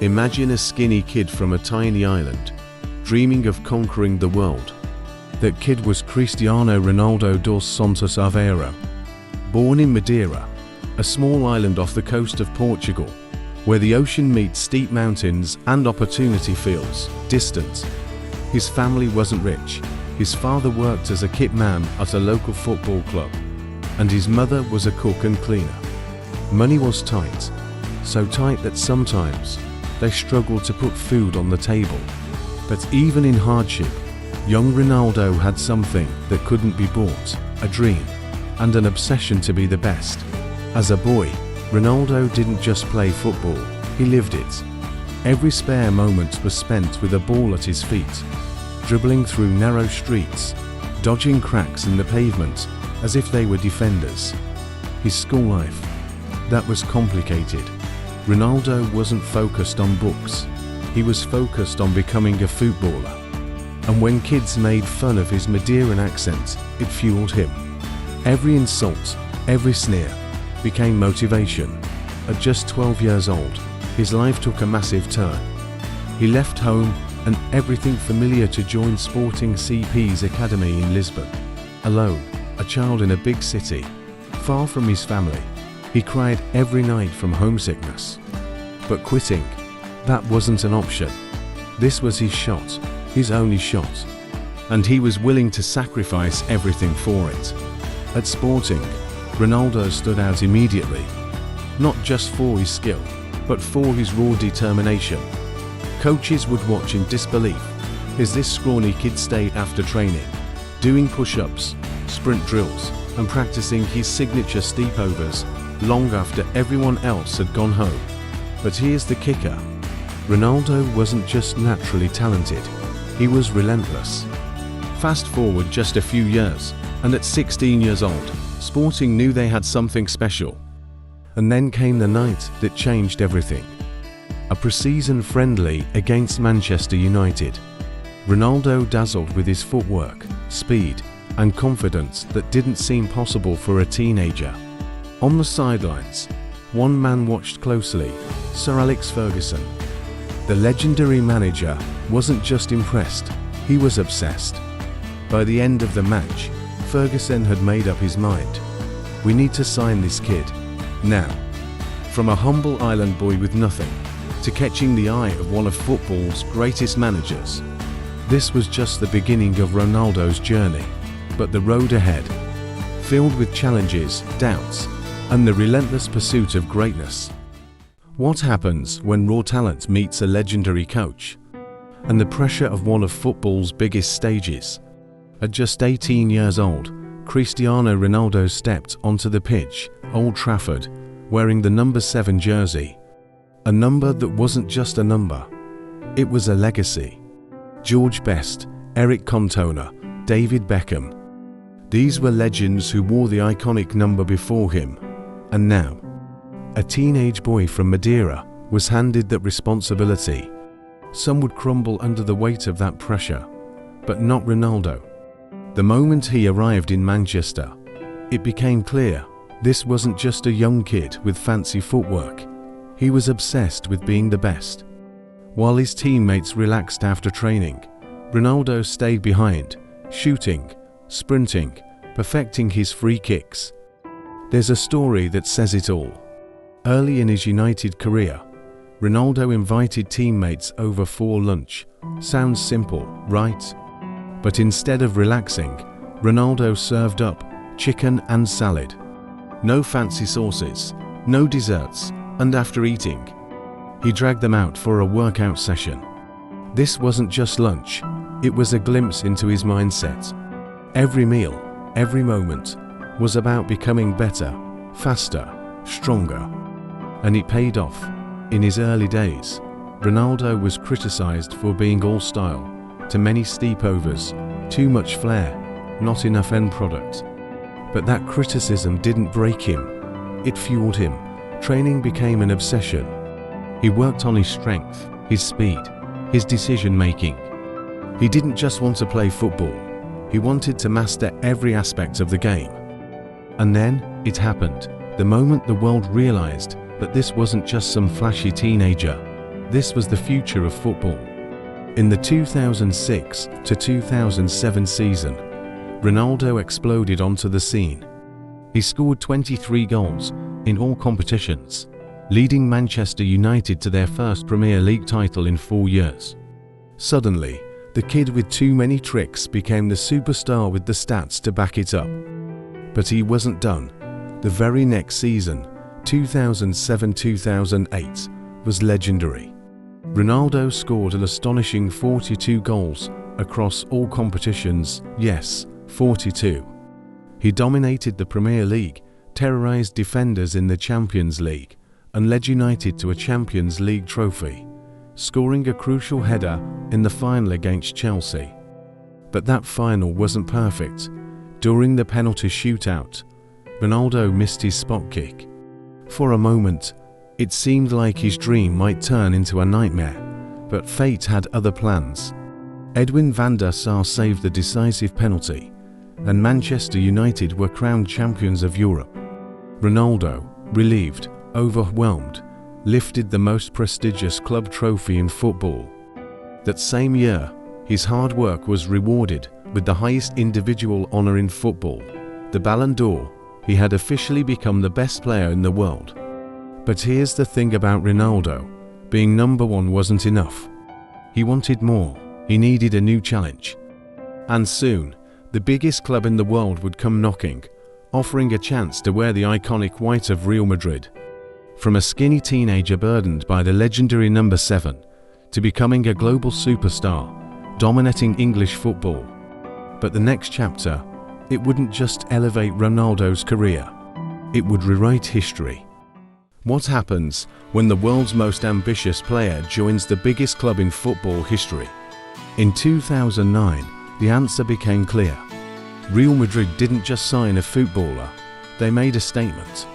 Imagine a skinny kid from a tiny island, dreaming of conquering the world. That kid was Cristiano Ronaldo dos Santos Aveiro. Born in Madeira, a small island off the coast of Portugal, where the ocean meets steep mountains and opportunity feels distant. His family wasn't rich. His father worked as a kit man at a local football club, and his mother was a cook and cleaner. Money was tight, so tight that sometimes they struggled to put food on the table. But even in hardship, young Ronaldo had something that couldn't be bought, a dream, and an obsession to be the best. As a boy, Ronaldo didn't just play football, he lived it. Every spare moment was spent with a ball at his feet, dribbling through narrow streets, dodging cracks in the pavement as if they were defenders. His school life, that was complicated. Ronaldo wasn't focused on books, he was focused on becoming a footballer. And when kids made fun of his Madeiran accent, it fueled him. Every insult, every sneer, became motivation. At just 12 years old, his life took a massive turn. He left home and everything familiar to join Sporting CP's academy in Lisbon. Alone, a child in a big city, far from his family, he cried every night from homesickness. But quitting, that wasn't an option. This was his shot, his only shot. And he was willing to sacrifice everything for it. At Sporting, Ronaldo stood out immediately, not just for his skill, but for his raw determination. Coaches would watch in disbelief as this scrawny kid stayed after training, doing push-ups, sprint drills, and practicing his signature steepovers long after everyone else had gone home. But here's the kicker. Ronaldo wasn't just naturally talented, he was relentless. Fast forward just a few years, and at 16 years old, Sporting knew they had something special. And then came the night that changed everything. A pre-season friendly against Manchester United. Ronaldo dazzled with his footwork, speed, and confidence that didn't seem possible for a teenager. On the sidelines, one man watched closely, Sir Alex Ferguson. The legendary manager wasn't just impressed, he was obsessed. By the end of the match, Ferguson had made up his mind. We need to sign this kid, now. From a humble island boy with nothing, to catching the eye of one of football's greatest managers. This was just the beginning of Ronaldo's journey, but the road ahead, filled with challenges, doubts, and the relentless pursuit of greatness. What happens when raw talent meets a legendary coach? And the pressure of one of football's biggest stages. At just 18 years old, Cristiano Ronaldo stepped onto the pitch, Old Trafford, wearing the number 7 jersey. A number that wasn't just a number, it was a legacy. George Best, Eric Cantona, David Beckham. These were legends who wore the iconic number before him. And now, a teenage boy from Madeira was handed that responsibility. Some would crumble under the weight of that pressure, but not Ronaldo. The moment he arrived in Manchester, it became clear this wasn't just a young kid with fancy footwork. He was obsessed with being the best. While his teammates relaxed after training, Ronaldo stayed behind, shooting, sprinting, perfecting his free kicks. There's a story that says it all. Early in his United career, Ronaldo invited teammates over for lunch. Sounds simple, right? But instead of relaxing, Ronaldo served up chicken and salad. No fancy sauces, no desserts, and after eating, he dragged them out for a workout session. This wasn't just lunch, it was a glimpse into his mindset. Every meal, every moment, was about becoming better, faster, stronger. And it paid off. In his early days, Ronaldo was criticized for being all style, to many steepovers, too much flair, not enough end product. But that criticism didn't break him, it fueled him. Training became an obsession. He worked on his strength, his speed, his decision-making. He didn't just want to play football, he wanted to master every aspect of the game. And then, it happened, the moment the world realized that this wasn't just some flashy teenager. This was the future of football. In the 2006 to 2007 season, Ronaldo exploded onto the scene. He scored 23 goals in all competitions, leading Manchester United to their first Premier League title in 4 years. Suddenly, the kid with too many tricks became the superstar with the stats to back it up. But he wasn't done. The very next season, 2007-2008, was legendary. Ronaldo scored an astonishing 42 goals across all competitions, yes, 42. He dominated the Premier League, terrorized defenders in the Champions League, and led United to a Champions League trophy, scoring a crucial header in the final against Chelsea. But that final wasn't perfect. During the penalty shootout, Ronaldo missed his spot kick. For a moment, it seemed like his dream might turn into a nightmare, but fate had other plans. Edwin van der Sar saved the decisive penalty, and Manchester United were crowned champions of Europe. Ronaldo, relieved, overwhelmed, lifted the most prestigious club trophy in football. That same year, his hard work was rewarded with the highest individual honor in football, the Ballon d'Or. He had officially become the best player in the world. But here's the thing about Ronaldo: being number one wasn't enough. He wanted more. He needed a new challenge. And soon, the biggest club in the world would come knocking, offering a chance to wear the iconic white of Real Madrid. From a skinny teenager burdened by the legendary number 7, to becoming a global superstar, dominating English football. But the next chapter, it wouldn't just elevate Ronaldo's career, it would rewrite history. What happens when the world's most ambitious player joins the biggest club in football history? In 2009, the answer became clear. Real Madrid didn't just sign a footballer, they made a statement.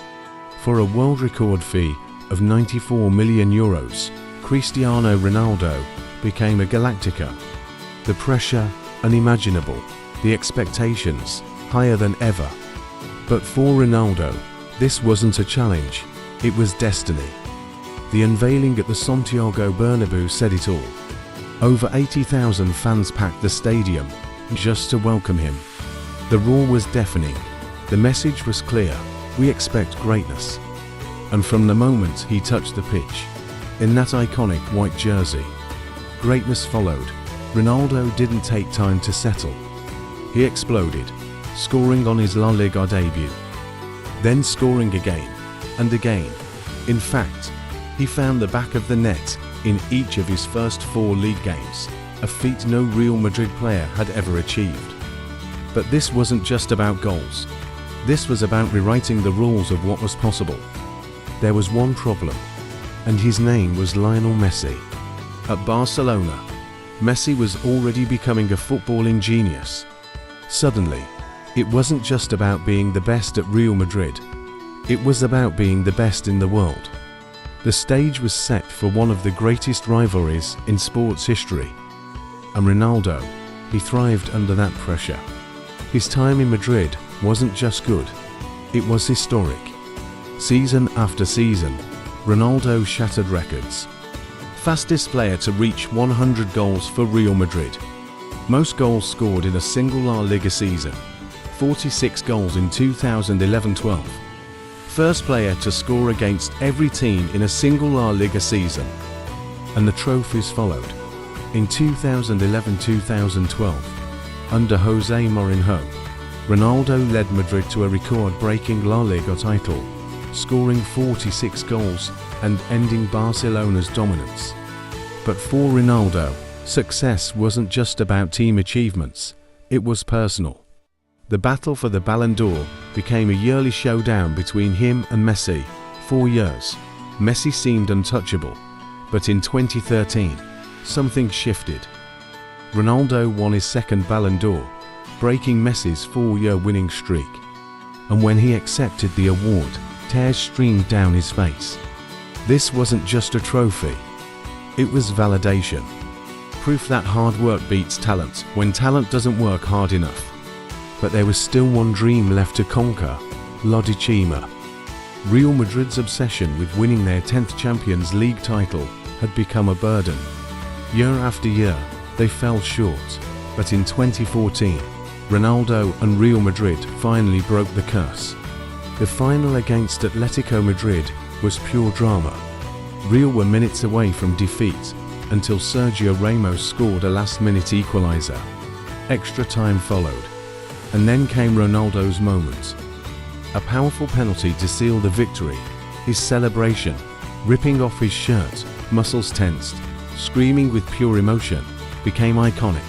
For a world record fee of €94 million, Cristiano Ronaldo became a Galactica. The pressure, unimaginable. The expectations, higher than ever. But for Ronaldo, this wasn't a challenge, it was destiny. The unveiling at the Santiago Bernabéu said it all. Over 80,000 fans packed the stadium just to welcome him. The roar was deafening. The message was clear: we expect greatness. And from the moment he touched the pitch, in that iconic white jersey, greatness followed. Ronaldo didn't take time to settle. He exploded, scoring on his La Liga debut, then scoring again and again. In fact, he found the back of the net in each of his first 4 league games, a feat no Real Madrid player had ever achieved. But this wasn't just about goals. This was about rewriting the rules of what was possible. There was one problem, and his name was Lionel Messi. At Barcelona, Messi was already becoming a footballing genius. Suddenly, it wasn't just about being the best at Real Madrid. It was about being the best in the world. The stage was set for one of the greatest rivalries in sports history. And Ronaldo, he thrived under that pressure. His time in Madrid wasn't just good, it was historic. Season after season, Ronaldo shattered records. Fastest player to reach 100 goals for Real Madrid. Most goals scored in a single La Liga season, 46 goals in 2011-12. First player to score against every team in a single La Liga season. And the trophies followed. In 2011-2012, under Jose Mourinho, Ronaldo led Madrid to a record-breaking La Liga title, scoring 46 goals and ending Barcelona's dominance. But for Ronaldo, success wasn't just about team achievements, it was personal. The battle for the Ballon d'Or became a yearly showdown between him and Messi. 4 years, Messi seemed untouchable, but in 2013, something shifted. Ronaldo won his second Ballon d'Or, breaking Messi's 4-year winning streak. And when he accepted the award, tears streamed down his face. This wasn't just a trophy, it was validation. Proof that hard work beats talent when talent doesn't work hard enough. But there was still one dream left to conquer: La Liga. Real Madrid's obsession with winning their 10th Champions League title had become a burden. Year after year, they fell short, but in 2014, Ronaldo and Real Madrid finally broke the curse. The final against Atletico Madrid was pure drama. Real were minutes away from defeat until Sergio Ramos scored a last-minute equaliser. Extra time followed, and then came Ronaldo's moment. A powerful penalty to seal the victory. His celebration, ripping off his shirt, muscles tensed, screaming with pure emotion, became iconic.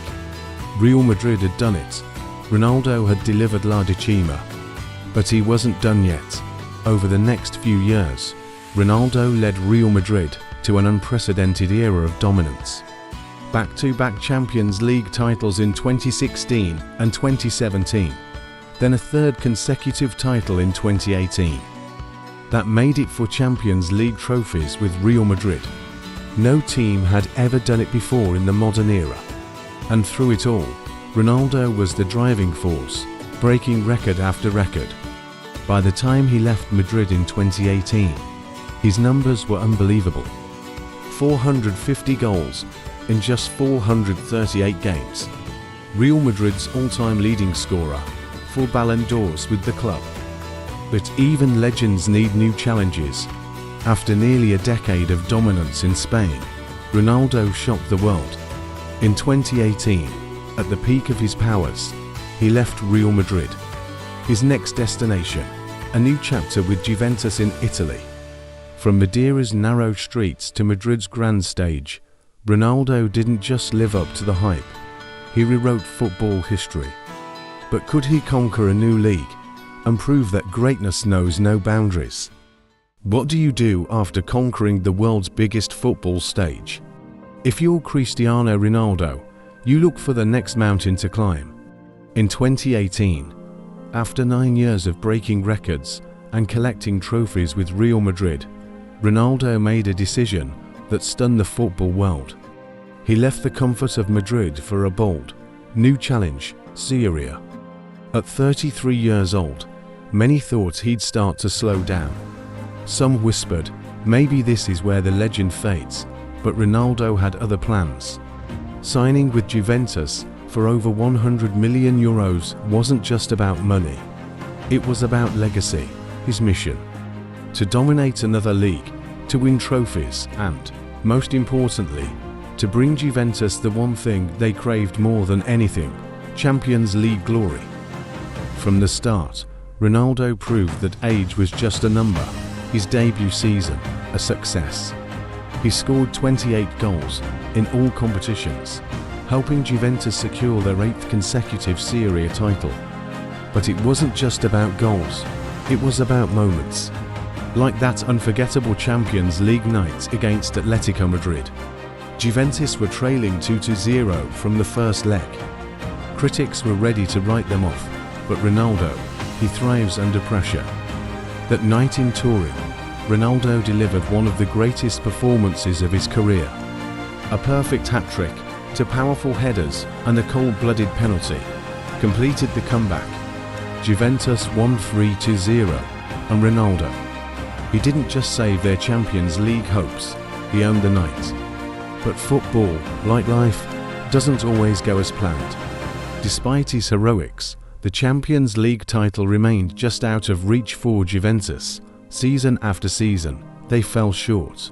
Real Madrid had done it. Ronaldo had delivered La Decima. But he wasn't done yet. Over the next few years, Ronaldo led Real Madrid to an unprecedented era of dominance. Back-to-back Champions League titles in 2016 and 2017, then a third consecutive title in 2018. That made it for Champions League trophies with Real Madrid. No team had ever done it before in the modern era. And through it all, Ronaldo was the driving force, breaking record after record. By the time he left Madrid in 2018, his numbers were unbelievable. 450 goals in just 438 games. Real Madrid's all-time leading scorer, 4 Ballon d'Ors with the club. But even legends need new challenges. After nearly a decade of dominance in Spain, Ronaldo shocked the world. In 2018, at the peak of his powers, he left Real Madrid. His next destination, a new chapter with Juventus in Italy. From Madeira's narrow streets to Madrid's grand stage, Ronaldo didn't just live up to the hype. He rewrote football history. But could he conquer a new league and prove that greatness knows no boundaries? What do you do after conquering the world's biggest football stage? If you're Cristiano Ronaldo, you look for the next mountain to climb. In 2018, after 9 years of breaking records and collecting trophies with Real Madrid, Ronaldo made a decision that stunned the football world. He left the comfort of Madrid for a bold, new challenge, Serie A. At 33 years old, many thought he'd start to slow down. Some whispered, maybe this is where the legend fades, but Ronaldo had other plans. Signing with Juventus for over €100 million wasn't just about money. It was about legacy, his mission. To dominate another league, to win trophies and, most importantly, to bring Juventus the one thing they craved more than anything, Champions League glory. From the start, Ronaldo proved that age was just a number. His debut season, a success. He scored 28 goals in all competitions, helping Juventus secure their 8th consecutive Serie A title. But it wasn't just about goals, it was about moments. Like that unforgettable Champions League night against Atletico Madrid. Juventus were trailing 2-0 from the first leg. Critics were ready to write them off, but Ronaldo, he thrives under pressure. That night in Turin, Ronaldo delivered one of the greatest performances of his career. A perfect hat-trick to powerful headers and a cold-blooded penalty completed the comeback. Juventus won 3-0, and Ronaldo, he didn't just save their Champions League hopes, he owned the night. But football, like life, doesn't always go as planned. Despite his heroics, the Champions League title remained just out of reach for Juventus. Season after season, they fell short.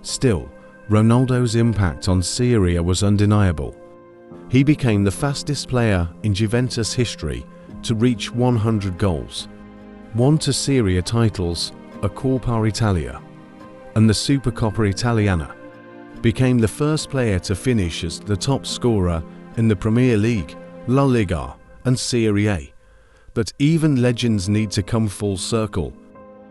Still, Ronaldo's impact on Serie A was undeniable. He became the fastest player in Juventus history to reach 100 goals. Won 2 Serie A titles, a Coppa Italia, and the Supercoppa Italiana. Became the first player to finish as the top scorer in the Premier League, La Liga, and Serie A. But even legends need to come full circle.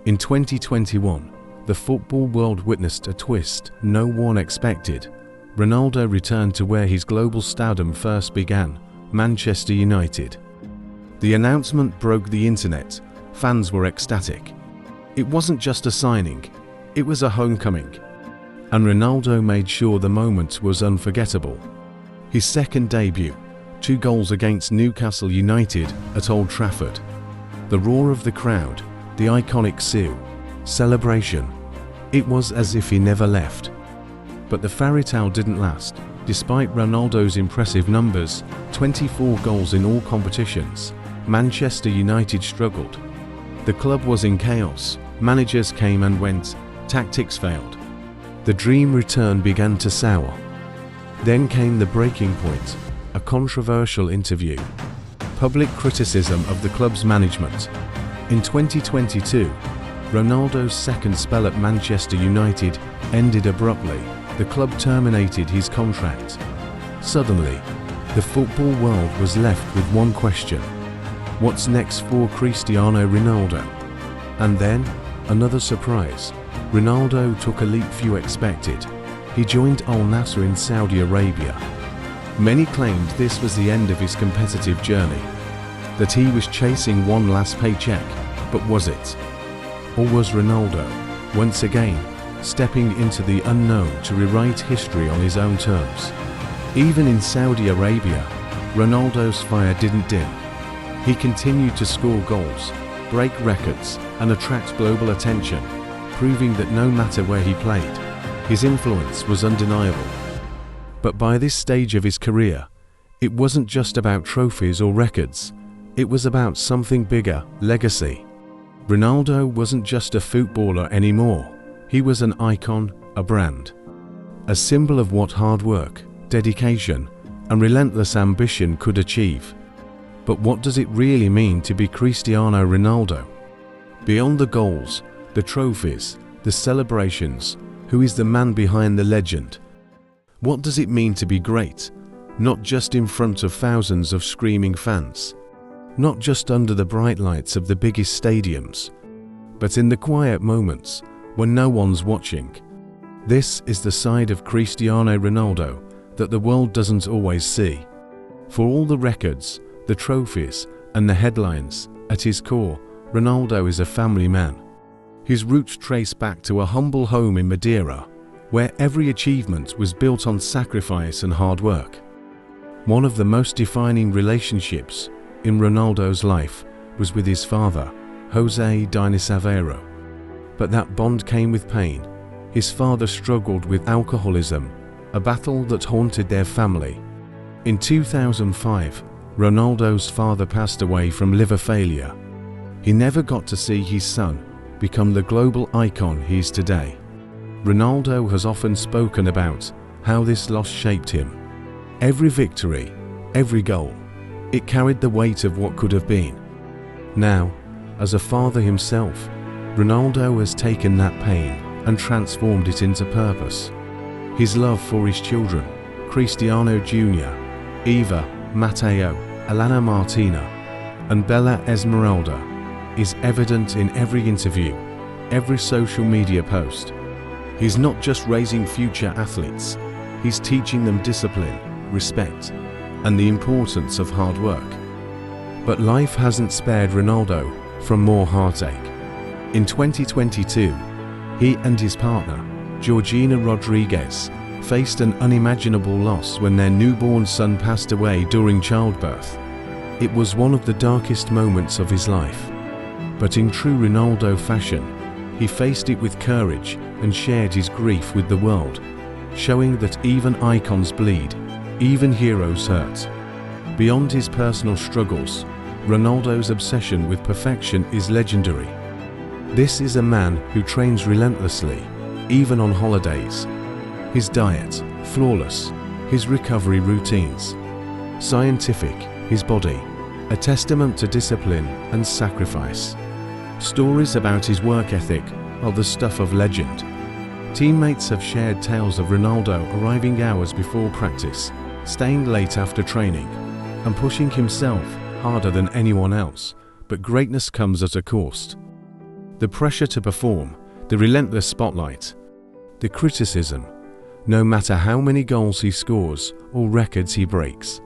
In 2021, the football world witnessed a twist no one expected. Ronaldo returned to where his global stardom first began, Manchester United. The announcement broke the internet. Fans were ecstatic. It wasn't just a signing, it was a homecoming. And Ronaldo made sure the moment was unforgettable. His second debut, 2 goals against Newcastle United at Old Trafford. The roar of the crowd, the iconic celebration. It was as if he never left. But the fairy tale didn't last. Despite Ronaldo's impressive numbers, 24 goals in all competitions, Manchester United struggled. The club was in chaos, managers came and went, tactics failed. The dream return began to sour. Then came the breaking point, a controversial interview. Public criticism of the club's management. In 2022, Ronaldo's second spell at Manchester United ended abruptly. The club terminated his contract. Suddenly, the football world was left with one question: what's next for Cristiano Ronaldo? And then, another surprise. Ronaldo took a leap few expected. He joined Al Nassr in Saudi Arabia. Many claimed this was the end of his competitive journey, that he was chasing one last paycheck, but was it? Or was Ronaldo, once again, stepping into the unknown to rewrite history on his own terms? Even in Saudi Arabia, Ronaldo's fire didn't dim. He continued to score goals, break records, and attract global attention, proving that no matter where he played, his influence was undeniable. But by this stage of his career, it wasn't just about trophies or records. It was about something bigger: legacy. Ronaldo wasn't just a footballer anymore. He was an icon, a brand, a symbol of what hard work, dedication, and relentless ambition could achieve. But what does it really mean to be Cristiano Ronaldo? Beyond the goals, the trophies, the celebrations, who is the man behind the legend? What does it mean to be great? Not just in front of thousands of screaming fans, not just under the bright lights of the biggest stadiums, but in the quiet moments when no one's watching. This is the side of Cristiano Ronaldo that the world doesn't always see. For all the records, the trophies, and the headlines, at his core, Ronaldo is a family man. His roots trace back to a humble home in Madeira, where every achievement was built on sacrifice and hard work. One of the most defining relationships in Ronaldo's life was with his father, José Diniz. But that bond came with pain. His father struggled with alcoholism, a battle that haunted their family. In 2005, Ronaldo's father passed away from liver failure. He never got to see his son become the global icon he is today. Ronaldo has often spoken about how this loss shaped him. Every victory, every goal, it carried the weight of what could have been. Now, as a father himself, Ronaldo has taken that pain and transformed it into purpose. His love for his children, Cristiano Jr., Eva, Matteo, Alana Martina, and Bella Esmeralda, is evident in every interview, every social media post. He's not just raising future athletes, he's teaching them discipline, respect, and the importance of hard work. But life hasn't spared Ronaldo from more heartache. In 2022, he and his partner, Georgina Rodriguez, faced an unimaginable loss when their newborn son passed away during childbirth. It was one of the darkest moments of his life. But in true Ronaldo fashion, he faced it with courage and shared his grief with the world, showing that even icons bleed, even heroes hurt. Beyond his personal struggles, Ronaldo's obsession with perfection is legendary. This is a man who trains relentlessly, even on holidays. His diet, flawless, his recovery routines, scientific, his body, a testament to discipline and sacrifice. Stories about his work ethic are the stuff of legend. Teammates have shared tales of Ronaldo arriving hours before practice, staying late after training, and pushing himself harder than anyone else. But greatness comes at a cost. The pressure to perform, the relentless spotlight, the criticism, no matter how many goals he scores or records he breaks.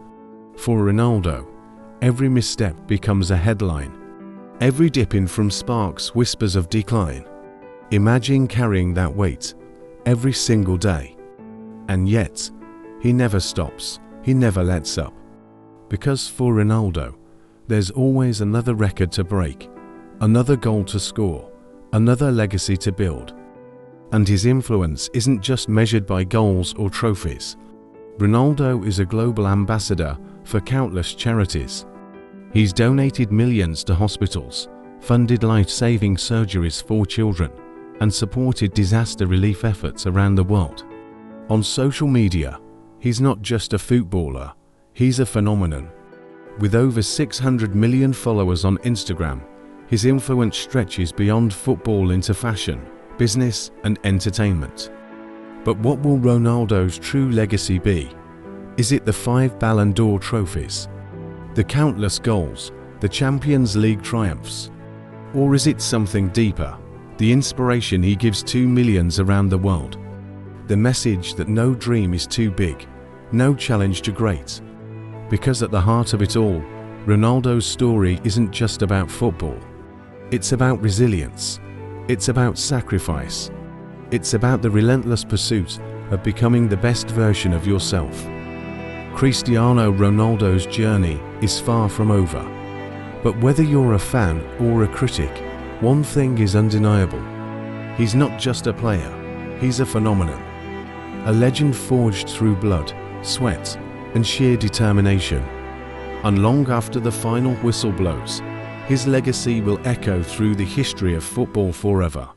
For Ronaldo, every misstep becomes a headline. Every dip in from sparks whispers of decline. Imagine carrying that weight every single day. And yet, he never stops, he never lets up. Because for Ronaldo, there's always another record to break, another goal to score, another legacy to build. And his influence isn't just measured by goals or trophies. Ronaldo is a global ambassador for countless charities. He's donated millions to hospitals, funded life-saving surgeries for children, and supported disaster relief efforts around the world. On social media, he's not just a footballer, he's a phenomenon. With over 600 million followers on Instagram, his influence stretches beyond football into fashion, business, and entertainment. But what will Ronaldo's true legacy be? Is it the 5 Ballon d'Or trophies, the countless goals, the Champions League triumphs? Or is it something deeper, the inspiration he gives to millions around the world? The message that no dream is too big, no challenge too great. Because at the heart of it all, Ronaldo's story isn't just about football. It's about resilience. It's about sacrifice. It's about the relentless pursuit of becoming the best version of yourself. Cristiano Ronaldo's journey is far from over. But whether you're a fan or a critic, one thing is undeniable. He's not just a player, he's a phenomenon. A legend forged through blood, sweat, and sheer determination. And long after the final whistle blows, his legacy will echo through the history of football forever.